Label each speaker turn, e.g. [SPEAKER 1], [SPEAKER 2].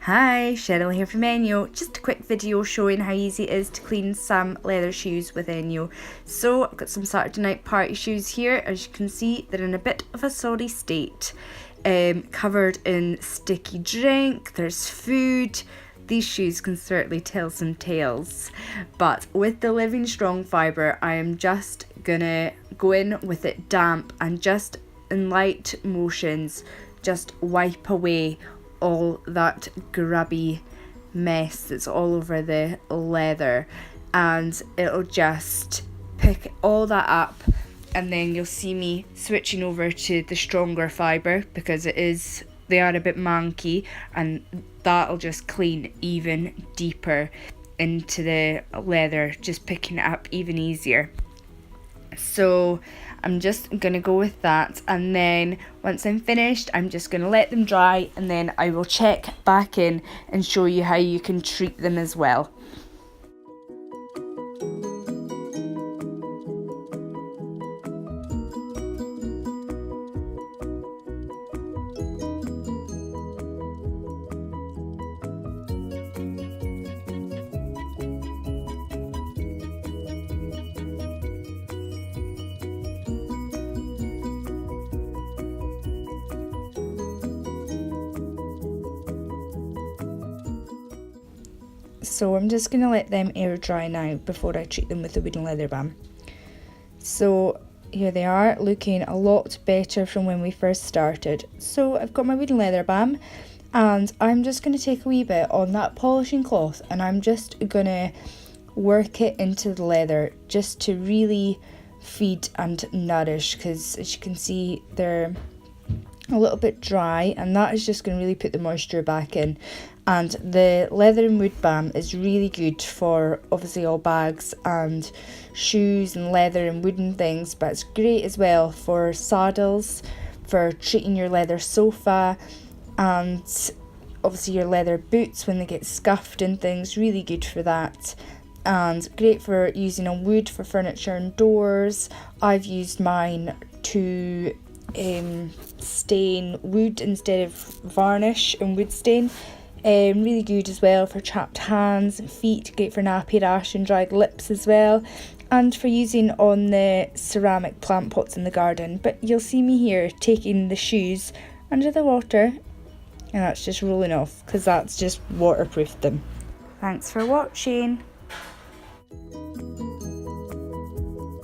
[SPEAKER 1] Hi, Cheryl here from ENJO. Just a quick video showing how easy it is to clean some leather shoes with ENJO. So I've got some Saturday night party shoes here. As you can see, they're in a bit of a soddy state. Covered in sticky drink, there's food. These shoes can certainly tell some tales. But with the Living Strong fibre, I am just gonna go in with it damp and just in light motions, just wipe away all that grubby mess that's all over the leather, and it'll just pick all that up, and then you'll see me switching over to the stronger fibre because they are a bit manky, and that'll just clean even deeper into the leather, just picking it up even easier. So I'm just going to go with that, and then once I'm finished I'm just going to let them dry, and then I will check back in and show you how you can treat them as well. So I'm just going to let them air dry now before I treat them with the wooden leather balm. So here they are, looking a lot better from when we first started. So I've got my wooden leather balm, and I'm just going to take a wee bit on that polishing cloth, and I'm just going to work it into the leather just to really feed and nourish, because as you can see they're a little bit dry, and that is just going to really put the moisture back in. And the leather and wood balm is really good for obviously all bags and shoes and leather and wooden things, but it's great as well for saddles, for treating your leather sofa, and obviously your leather boots when they get scuffed and things, really good for that. And great for using on wood for furniture and doors. I've used mine to stain wood instead of varnish and wood stain. Really good as well for chapped hands and feet, great for nappy rash and dried lips as well, and for using on the ceramic plant pots in the garden. But you'll see me here taking the shoes under the water, and that's just rolling off because that's just waterproofed them. Thanks for watching.